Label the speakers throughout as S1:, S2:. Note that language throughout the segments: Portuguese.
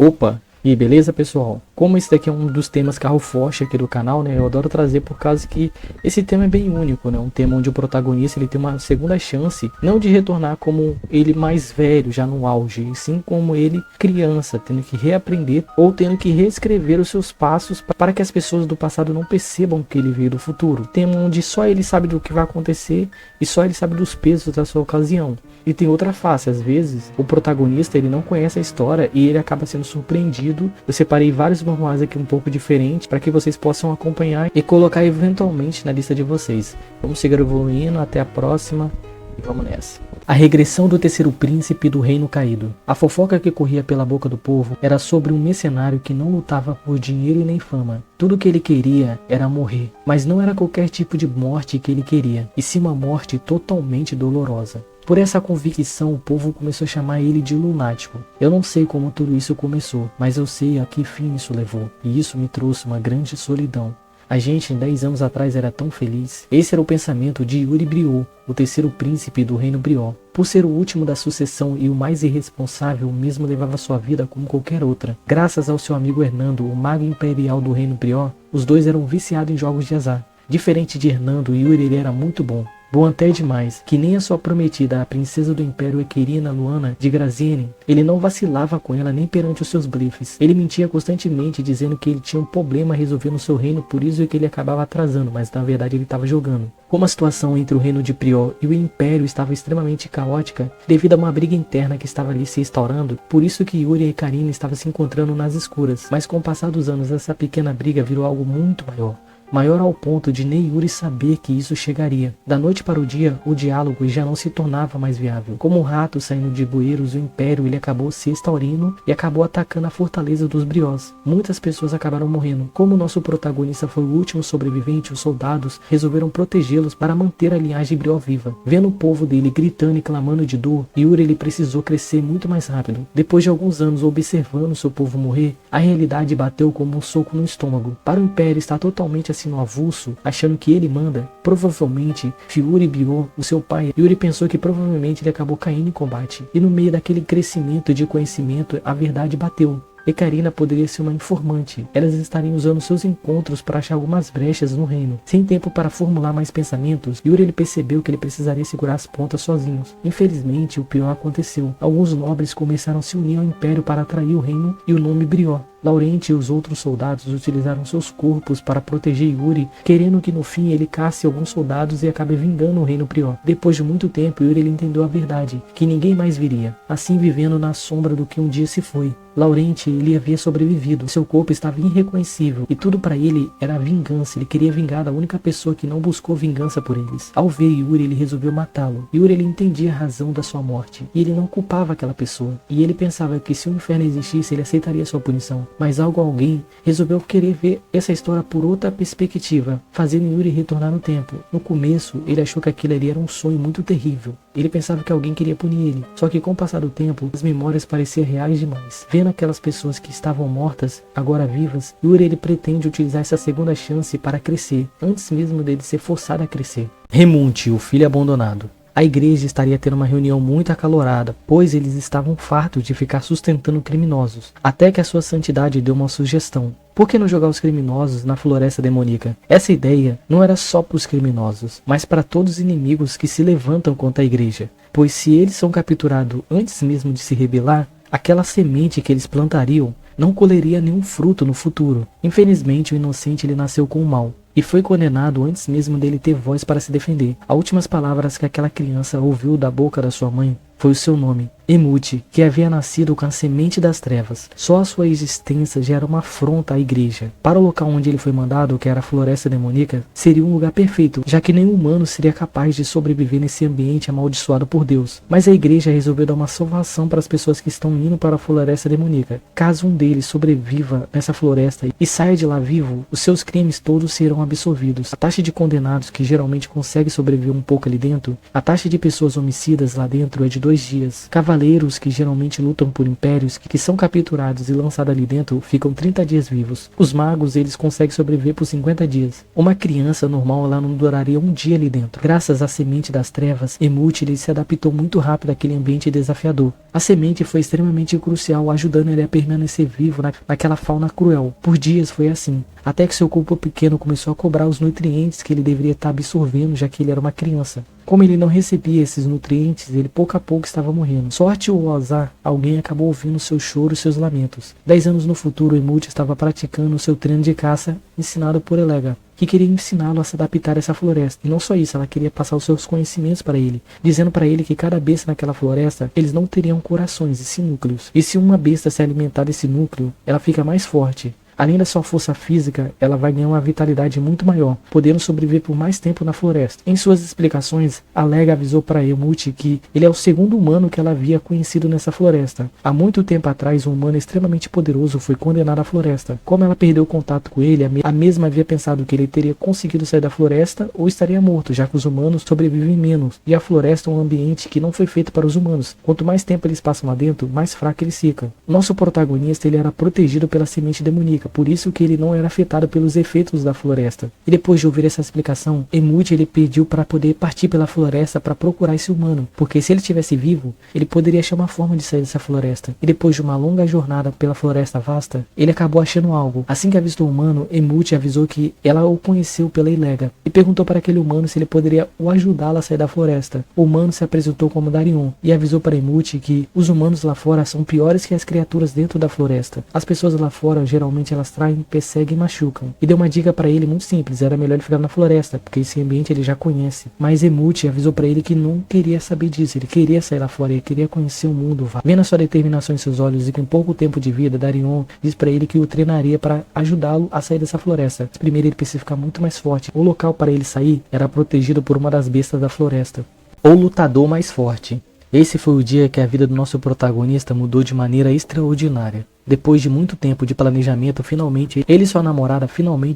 S1: Opa! E beleza, pessoal? Como esse daqui é um dos temas carro-forte aqui do canal, né? Eu adoro trazer por causa que esse tema é bem único, né? Um tema onde o protagonista ele tem uma segunda chance, não de retornar como ele mais velho, já no auge, e sim como ele criança, tendo que reaprender ou tendo que reescrever os seus passos para que as pessoas do passado não percebam que ele veio do futuro. Tema onde só ele sabe do que vai acontecer e só ele sabe dos pesos da sua ocasião. E tem outra face, às vezes o protagonista ele não conhece a história e ele acaba sendo surpreendido. Eu separei vários manuais aqui um pouco diferentes para que vocês possam acompanhar e colocar eventualmente na lista de vocês. Vamos seguir evoluindo, até a próxima e vamos nessa. A regressão do terceiro príncipe do reino caído. A fofoca que corria pela boca do povo era sobre um mercenário que não lutava por dinheiro e nem fama. Tudo que ele queria era morrer, mas não era qualquer tipo de morte que ele queria, e sim uma morte totalmente dolorosa. Por essa convicção, o povo começou a chamar ele de lunático. Eu não sei como tudo isso começou, mas eu sei a que fim isso levou, e isso me trouxe uma grande solidão. A gente, 10 anos atrás, era tão feliz. Esse era o pensamento de Yuri Briot, o terceiro príncipe do reino Briot. Por ser o último da sucessão e o mais irresponsável, mesmo levava sua vida como qualquer outra. Graças ao seu amigo Hernando, o mago imperial do reino Briot, os dois eram viciados em jogos de azar. Diferente de Hernando, Yuri ele era muito bom. Bom até demais, que nem a sua prometida, a princesa do Império Equirina Luana de Graziani, ele não vacilava com ela nem perante os seus blefes. Ele mentia constantemente dizendo que ele tinha um problema a resolver no seu reino, por isso é que ele acabava atrasando, mas na verdade ele estava jogando. Como a situação entre o reino de Briot e o Império estava extremamente caótica, devido a uma briga interna que estava ali se instaurando, por isso que Yuri e Karina estavam se encontrando nas escuras. Mas com o passar dos anos, essa pequena briga virou algo muito maior. Maior ao ponto de nem Yuri saber que isso chegaria. Da noite para o dia, o diálogo já não se tornava mais viável. Como um rato saindo de bueiros, o Império ele acabou se exaurindo e acabou atacando a fortaleza dos Briots. Muitas pessoas acabaram morrendo. Como nosso protagonista foi o último sobrevivente, os soldados resolveram protegê-los para manter a linhagem Briot viva. Vendo o povo dele gritando e clamando de dor, Yuri ele precisou crescer muito mais rápido. Depois de alguns anos observando seu povo morrer, a realidade bateu como um soco no estômago. Para o Império estar totalmente no avulso, achando que ele manda, provavelmente Yuri Briot, o seu pai, Yuri pensou que provavelmente ele acabou caindo em combate. E no meio daquele crescimento de conhecimento, a verdade bateu. E Karina poderia ser uma informante. Elas estariam usando seus encontros para achar algumas brechas no reino. Sem tempo para formular mais pensamentos, Yuri ele percebeu que ele precisaria segurar as pontas sozinhos. Infelizmente, o pior aconteceu. Alguns nobres começaram a se unir ao Império para atrair o reino e o nome Briot. Laurente e os outros soldados utilizaram seus corpos para proteger Yuri, querendo que no fim ele casse alguns soldados e acabe vingando o reino Briot. Depois de muito tempo, Yuri ele entendeu a verdade, que ninguém mais viria, assim vivendo na sombra do que um dia se foi. Laurente ele havia sobrevivido, seu corpo estava irreconhecível e tudo para ele era vingança. Ele queria vingar da única pessoa que não buscou vingança por eles. Ao ver Yuri, ele resolveu matá-lo. Yuri ele entendia a razão da sua morte e ele não culpava aquela pessoa. E ele pensava que se o inferno existisse, ele aceitaria sua punição. Mas alguém resolveu querer ver essa história por outra perspectiva, fazendo Yuri retornar no tempo. No começo, ele achou que aquilo ali era um sonho muito terrível. Ele pensava que alguém queria punir ele. Só que com o passar do tempo, as memórias pareciam reais demais. Vendo aquelas pessoas que estavam mortas, agora vivas, Yuri ele pretende utilizar essa segunda chance para crescer, antes mesmo dele ser forçado a crescer. Remunte, o filho abandonado. A igreja estaria tendo uma reunião muito acalorada, pois eles estavam fartos de ficar sustentando criminosos. Até que a sua santidade deu uma sugestão. Por que não jogar os criminosos na floresta demoníaca? Essa ideia não era só para os criminosos, mas para todos os inimigos que se levantam contra a igreja. Pois se eles são capturados antes mesmo de se rebelar, aquela semente que eles plantariam não colheria nenhum fruto no futuro. Infelizmente, o inocente ele nasceu com o mal e foi condenado antes mesmo dele ter voz para se defender. As últimas palavras que aquela criança ouviu da boca da sua mãe foi o seu nome, Emute, que havia nascido com a semente das trevas. Só a sua existência já era uma afronta à igreja. Para o local onde ele foi mandado, que era a floresta demoníaca, seria um lugar perfeito, já que nenhum humano seria capaz de sobreviver nesse ambiente amaldiçoado por Deus. Mas a igreja resolveu dar uma salvação para as pessoas que estão indo para a floresta demoníaca. Caso um deles sobreviva nessa floresta e saia de lá vivo, os seus crimes todos serão absolvidos. A taxa de condenados, que geralmente consegue sobreviver um pouco ali dentro, a taxa de pessoas homicidas lá dentro é de 2 2 dias. Cavaleiros que geralmente lutam por impérios, que são capturados e lançados ali dentro, ficam 30 dias vivos. Os magos, eles conseguem sobreviver por 50 dias. Uma criança normal, ela não duraria um dia ali dentro. Graças à semente das trevas, Emut, ele se adaptou muito rápido àquele ambiente desafiador. A semente foi extremamente crucial, ajudando ele a permanecer vivo naquela fauna cruel. Por dias foi assim, até que seu corpo pequeno começou a cobrar os nutrientes que ele deveria estar absorvendo, já que ele era uma criança. Como ele não recebia esses nutrientes, ele pouco a pouco estava morrendo. Sorte ou azar, alguém acabou ouvindo seu choro e seus lamentos. 10 anos no futuro, Emut estava praticando seu treino de caça, ensinado por Elega, que queria ensiná-lo a se adaptar a essa floresta. E não só isso, ela queria passar os seus conhecimentos para ele, dizendo para ele que cada besta naquela floresta, eles não teriam corações, e sim núcleos. E se uma besta se alimentar desse núcleo, ela fica mais forte. Além da sua força física, ela vai ganhar uma vitalidade muito maior, podendo sobreviver por mais tempo na floresta. Em suas explicações, Alega avisou para Emut que ele é o segundo humano que ela havia conhecido nessa floresta. Há muito tempo atrás, um humano extremamente poderoso foi condenado à floresta. Como ela perdeu contato com ele, a mesma havia pensado que ele teria conseguido sair da floresta ou estaria morto, já que os humanos sobrevivem menos, e a floresta é um ambiente que não foi feito para os humanos. Quanto mais tempo eles passam lá dentro, mais fraco eles ficam. Nosso protagonista, ele era protegido pela semente demoníaca, por isso que ele não era afetado pelos efeitos da floresta. E depois de ouvir essa explicação, Emut, ele pediu para poder partir pela floresta para procurar esse humano, porque se ele estivesse vivo, ele poderia achar uma forma de sair dessa floresta. E depois de uma longa jornada pela floresta vasta, ele acabou achando algo. Assim que avistou o humano, Emut avisou que ela o conheceu pela Ilega e perguntou para aquele humano se ele poderia o ajudá-la a sair da floresta. O humano se apresentou como Darion e avisou para Emut que os humanos lá fora são piores que as criaturas dentro da floresta. As pessoas lá fora, geralmente, elas traem, perseguem e machucam. E deu uma dica para ele muito simples: era melhor ele ficar na floresta, porque esse ambiente ele já conhece. Mas Emut avisou para ele que não queria saber disso, ele queria sair lá fora, ele queria conhecer o mundo. Vendo a sua determinação em seus olhos e com pouco tempo de vida, Darion diz para ele que o treinaria para ajudá-lo a sair dessa floresta. Primeiro ele precisa ficar muito mais forte. O local para ele sair era protegido por uma das bestas da floresta. O lutador mais forte. Esse foi o dia que a vida do nosso protagonista mudou de maneira extraordinária. Depois de muito tempo de planejamento, finalmente ele e sua namorada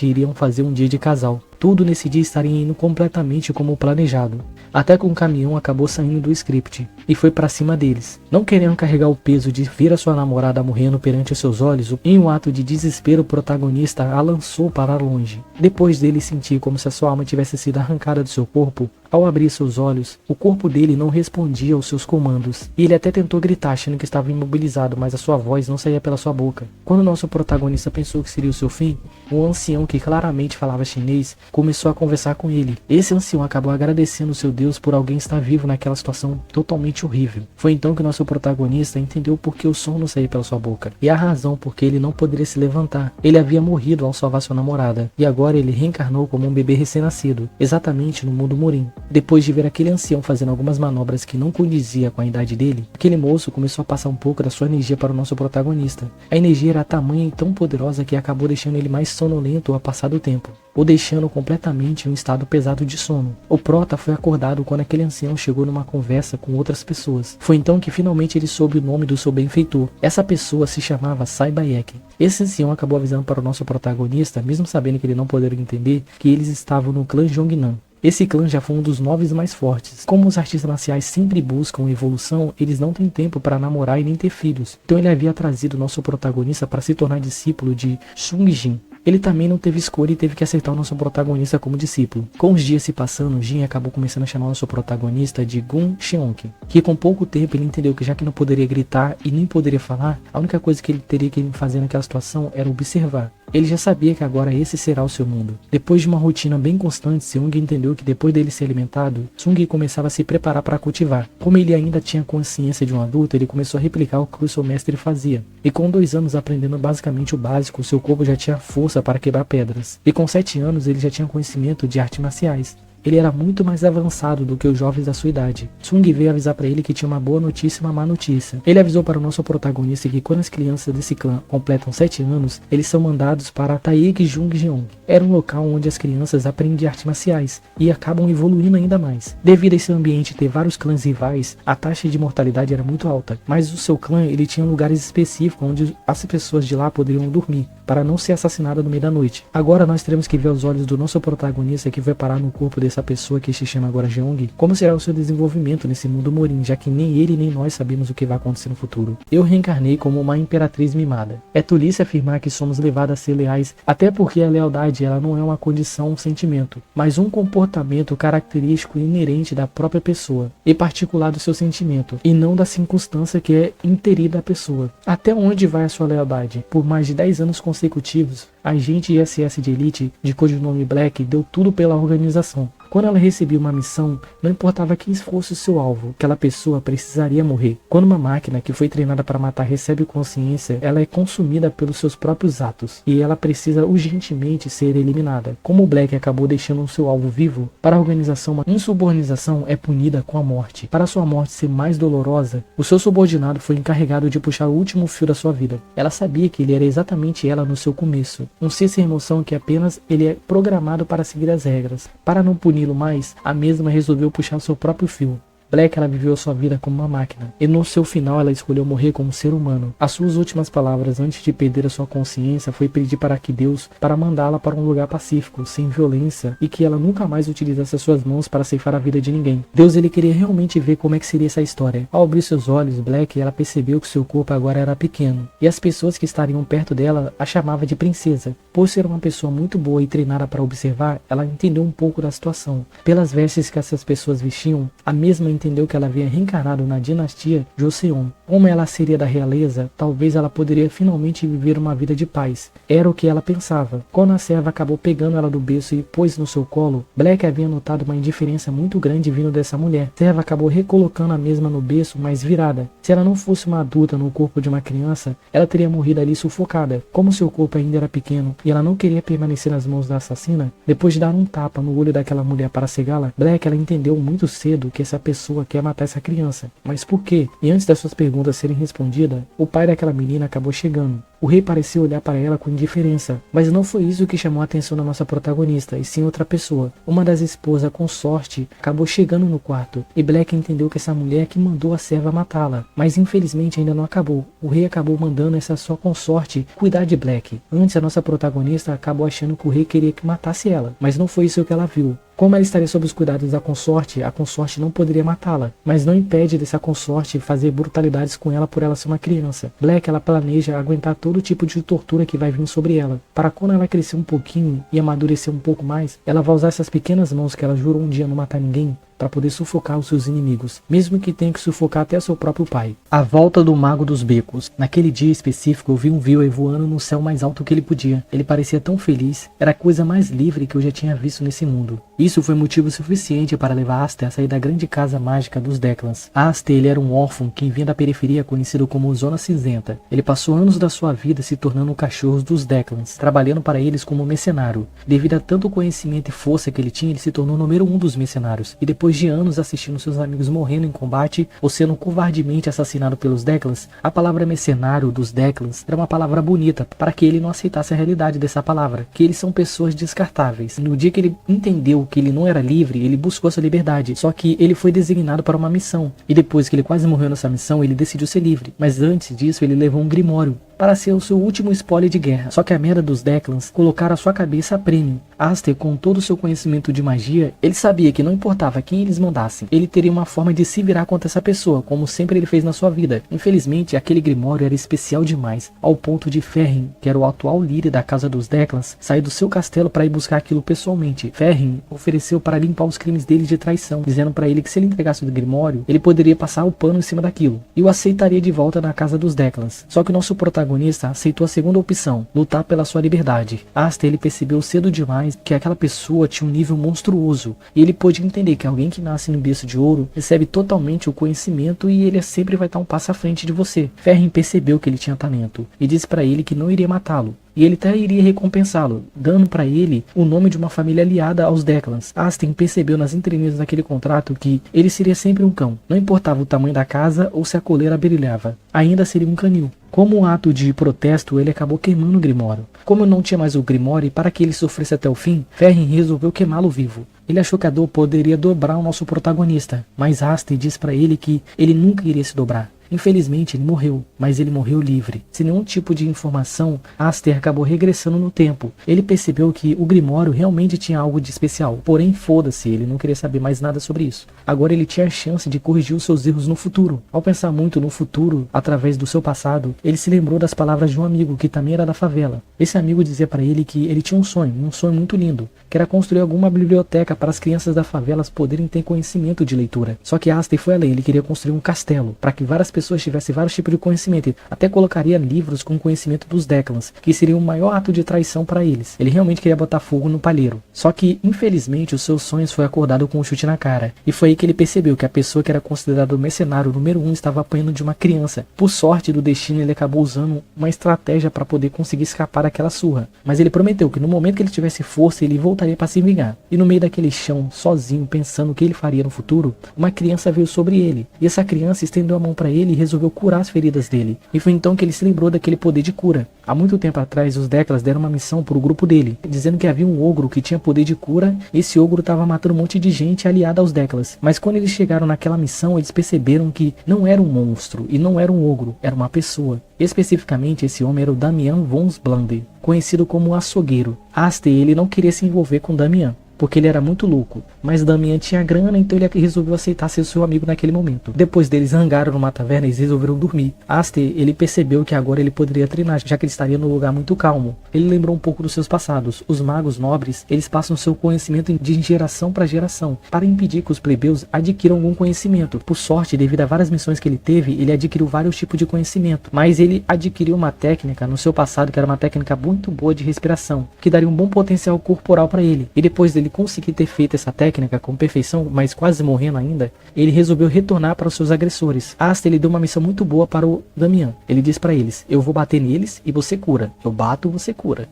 S1: iriam fazer um dia de casal. Tudo nesse dia estaria indo completamente como planejado. Até que um caminhão acabou saindo do script e foi para cima deles. Não querendo carregar o peso de ver a sua namorada morrendo perante seus olhos, em um ato de desespero, o protagonista a lançou para longe. Depois dele sentir como se a sua alma tivesse sido arrancada do seu corpo, ao abrir seus olhos, o corpo dele não respondia aos seus comandos. E ele até tentou gritar, achando que estava imobilizado, mas a sua voz não saía pela sua boca. Quando nosso protagonista pensou que seria o seu fim, um ancião que claramente falava chinês começou a conversar com ele. Esse ancião acabou agradecendo seu Deus por alguém estar vivo naquela situação totalmente horrível. Foi então que nosso protagonista entendeu por que o som não saía pela sua boca e a razão por que ele não poderia se levantar. Ele havia morrido ao salvar sua namorada e agora ele reencarnou como um bebê recém-nascido, exatamente no mundo Murim. Depois de ver aquele ancião fazendo algumas manobras que não condizia com a idade dele, aquele moço começou a passar um pouco da sua energia para o nosso protagonista. A energia era tamanha e tão poderosa que acabou deixando ele mais sonolento ao passar do tempo, ou deixando completamente em um estado pesado de sono. O prota foi acordado quando aquele ancião chegou numa conversa com outras pessoas. Foi então que finalmente ele soube o nome do seu benfeitor. Essa pessoa se chamava Sai Bayek. Esse ancião acabou avisando para o nosso protagonista, mesmo sabendo que ele não poderia entender, que eles estavam no clã Jongnan. Esse clã já foi um dos 9 mais fortes. Como os artistas marciais sempre buscam evolução, eles não têm tempo para namorar e nem ter filhos. Então ele havia trazido nosso protagonista para se tornar discípulo de Sung Jin. Ele também não teve escolha e teve que aceitar o nosso protagonista como discípulo. Com os dias se passando, Jin acabou começando a chamar o nosso protagonista de Gun Cheonk, que com pouco tempo ele entendeu que já que não poderia gritar e nem poderia falar, a única coisa que ele teria que fazer naquela situação era observar. Ele já sabia que agora esse será o seu mundo. Depois de uma rotina bem constante, Seung entendeu que depois dele ser alimentado, Sung começava a se preparar para cultivar. Como ele ainda tinha consciência de um adulto, ele começou a replicar o que o seu mestre fazia. E com 2 anos aprendendo basicamente o básico, seu corpo já tinha força para quebrar pedras. E com 7 anos ele já tinha conhecimento de artes marciais. Ele era muito mais avançado do que os jovens da sua idade. Sung veio avisar para ele que tinha uma boa notícia e uma má notícia. Ele avisou para o nosso protagonista que quando as crianças desse clã completam 7 anos, eles são mandados para Taeg Jungjeong. Era um local onde as crianças aprendem artes marciais e acabam evoluindo ainda mais. Devido a esse ambiente ter vários clãs rivais, a taxa de mortalidade era muito alta, mas o seu clã ele tinha lugares específicos onde as pessoas de lá poderiam dormir, para não ser assassinadas no meio da noite. Agora nós teremos que ver os olhos do nosso protagonista que vai parar no corpo dessa pessoa que se chama agora Jeong, como será o seu desenvolvimento nesse mundo Morin, já que nem ele nem nós sabemos o que vai acontecer no futuro. Eu reencarnei como uma imperatriz mimada. É tolice afirmar que somos levados a ser leais, até porque a lealdade ela não é uma condição, um sentimento, mas um comportamento característico e inerente da própria pessoa, e particular do seu sentimento, e não da circunstância que é interida à pessoa. Até onde vai a sua lealdade? Por mais de 10 anos consecutivos, a agente ISS de elite, de codinome Black, deu tudo pela organização. Quando ela recebia uma missão, não importava quem fosse o seu alvo, aquela pessoa precisaria morrer. Quando uma máquina que foi treinada para matar recebe consciência, ela é consumida pelos seus próprios atos, e ela precisa urgentemente ser eliminada. Como o Black acabou deixando o seu alvo vivo, para a organização uma insubordinação é punida com a morte. Para sua morte ser mais dolorosa, o seu subordinado foi encarregado de puxar o último fio da sua vida. Ela sabia que ele era exatamente ela no seu começo, um ser sem emoção que apenas ele é programado para seguir as regras. Para não punir mais, a mesma resolveu puxar seu próprio fio. Black ela viveu sua vida como uma máquina, e no seu final ela escolheu morrer como ser humano. As suas últimas palavras antes de perder a sua consciência foi pedir para que Deus para mandá-la para um lugar pacífico, sem violência, e que ela nunca mais utilizasse as suas mãos para ceifar a vida de ninguém. Deus ele queria realmente ver como é que seria essa história. Ao abrir seus olhos, Black ela percebeu que seu corpo agora era pequeno, e as pessoas que estariam perto dela a chamavam de princesa. Por ser uma pessoa muito boa e treinada para observar, ela entendeu um pouco da situação. Pelas vestes que essas pessoas vestiam, a mesma entendeu que ela havia reencarnado na dinastia Joseon. Como ela seria da realeza, talvez ela poderia finalmente viver uma vida de paz. Era o que ela pensava. Quando a serva acabou pegando ela do berço e pôs no seu colo, Black havia notado uma indiferença muito grande vindo dessa mulher. A serva acabou recolocando a mesma no berço, mas virada. Se ela não fosse uma adulta no corpo de uma criança, ela teria morrido ali sufocada. Como seu corpo ainda era pequeno e ela não queria permanecer nas mãos da assassina, depois de dar um tapa no olho daquela mulher para cegá-la, Black ela entendeu muito cedo que essa pessoa quer matar essa criança. Mas por quê? E antes das suas perguntas serem respondidas, o pai daquela menina acabou chegando. O rei pareceu olhar para ela com indiferença, mas não foi isso que chamou a atenção da nossa protagonista, e sim outra pessoa. Uma das esposas, com sorte, acabou chegando no quarto, e Black entendeu que essa mulher que mandou a serva matá-la. Mas infelizmente ainda não acabou. O rei acabou mandando essa sua consorte cuidar de Black. Antes a nossa protagonista acabou achando que o rei queria que matasse ela, mas não foi isso que ela viu. Como ela estaria sob os cuidados da consorte, a consorte não poderia matá-la, mas não impede dessa consorte fazer brutalidades com ela por ela ser uma criança. Black ela planeja aguentar todo tipo de tortura que vai vir sobre ela, para quando ela crescer um pouquinho e amadurecer um pouco mais, ela vai usar essas pequenas mãos que ela jurou um dia não matar ninguém, para poder sufocar os seus inimigos, mesmo que tenha que sufocar até seu próprio pai. A volta do Mago dos Becos. Naquele dia específico eu vi um Viewer voando no céu mais alto que ele podia. Ele parecia tão feliz, era a coisa mais livre que eu já tinha visto nesse mundo. Isso foi motivo suficiente para levar Aster a sair da grande casa mágica dos Declans. Aster ele era um órfão que vinha da periferia conhecido como Zona Cinzenta. Ele passou anos da sua vida se tornando um cachorro dos Declans, trabalhando para eles como mercenário. Devido a tanto conhecimento e força que ele tinha, ele se tornou o número 1 dos mercenários. E depois de anos assistindo seus amigos morrendo em combate ou sendo covardemente assassinado pelos Declans, a palavra mercenário dos Declans era uma palavra bonita para que ele não aceitasse a realidade dessa palavra, que eles são pessoas descartáveis. No dia que ele entendeu que ele não era livre, ele buscou sua liberdade, só que ele foi designado para uma missão, e depois que ele quase morreu nessa missão, ele decidiu ser livre, mas antes disso ele levou um grimório para ser o seu último spoiler de guerra. Só que a merda dos Declans colocaram a sua cabeça a prêmio. Aster, com todo o seu conhecimento de magia, ele sabia que não importava quem eles mandassem, ele teria uma forma de se virar contra essa pessoa, como sempre ele fez na sua vida. Infelizmente, aquele grimório era especial demais, ao ponto de Ferrin, que era o atual líder da casa dos Declans, sair do seu castelo para ir buscar aquilo pessoalmente. Ferrin ofereceu para limpar os crimes dele de traição, dizendo para ele que se ele entregasse o grimório, ele poderia passar o pano em cima daquilo, e o aceitaria de volta na casa dos Declans. Só que o nosso protagonista aceitou a segunda opção, lutar pela sua liberdade. Aster ele percebeu cedo demais que aquela pessoa tinha um nível monstruoso, e ele pôde entender que alguém que nasce no berço de ouro recebe totalmente o conhecimento e ele sempre vai estar um passo à frente de você. Ferrin percebeu que ele tinha talento e disse para ele que não iria matá-lo, e ele até iria recompensá-lo, dando para ele o nome de uma família aliada aos Declans. Aster percebeu nas entrelinhas daquele contrato que ele seria sempre um cão, não importava o tamanho da casa ou se a coleira brilhava, ainda seria um canil. Como um ato de protesto, ele acabou queimando o grimório. Como não tinha mais o grimório e para que ele sofresse até o fim, Ferrin resolveu queimá-lo vivo. Ele achou que a dor poderia dobrar o nosso protagonista, mas Aster disse para ele que ele nunca iria se dobrar. Infelizmente ele morreu, mas ele morreu livre. Sem nenhum tipo de informação, Aster acabou regressando no tempo. Ele percebeu que o Grimório realmente tinha algo de especial, porém foda-se, ele não queria saber mais nada sobre isso. Agora ele tinha a chance de corrigir os seus erros no futuro. Ao pensar muito no futuro, através do seu passado, ele se lembrou das palavras de um amigo que também era da favela. Esse amigo dizia para ele que ele tinha um sonho muito lindo, que era construir alguma biblioteca para as crianças da favela poderem ter conhecimento de leitura. Só que Aster foi além, ele queria construir um castelo, para que várias pessoas tivessem vários tipos de conhecimento, até colocaria livros com conhecimento dos Declans, que seria o maior ato de traição para eles. Ele realmente queria botar fogo no palheiro. Só que, infelizmente, os seus sonhos foi acordado com um chute na cara, e foi aí que ele percebeu que a pessoa que era considerada o mercenário número 1 estava apanhando de uma criança. Por sorte do destino, ele acabou usando uma estratégia para poder conseguir escapar daquela surra, mas ele prometeu que no momento que ele tivesse força, ele voltaria para se vingar. E no meio daquele chão, sozinho, pensando o que ele faria no futuro, uma criança veio sobre ele, e essa criança estendeu a mão para ele e resolveu curar as feridas dele. E foi então que ele se lembrou daquele poder de cura. Há muito tempo atrás, os Declans deram uma missão para o grupo dele, dizendo que havia um ogro que tinha poder de cura, e esse ogro estava matando um monte de gente aliada aos Declans. Mas quando eles chegaram naquela missão, eles perceberam que não era um monstro, e não era um ogro, era uma pessoa. Especificamente, esse homem era o Damian von Splander, conhecido como o açougueiro. Aster, ele não queria se envolver com Damian, porque ele era muito louco, mas Damian tinha grana, então ele resolveu aceitar ser seu amigo naquele momento. Depois deles rangaram numa taverna e eles resolveram dormir. Aster, ele percebeu que agora ele poderia treinar, já que ele estaria num lugar muito calmo. Ele lembrou um pouco dos seus passados. Os magos nobres, eles passam seu conhecimento de geração para geração, para impedir que os plebeus adquiram algum conhecimento. Por sorte, devido a várias missões que ele teve, ele adquiriu vários tipos de conhecimento, mas ele adquiriu uma técnica no seu passado que era uma técnica muito boa de respiração, que daria um bom potencial corporal para ele. E depois dele conseguir ter feito essa técnica com perfeição, mas quase morrendo ainda, ele resolveu retornar para os seus agressores. Aster, ele deu uma missão muito boa para o Damian. Ele disse para eles: eu vou bater neles e você cura. Eu bato, você cura.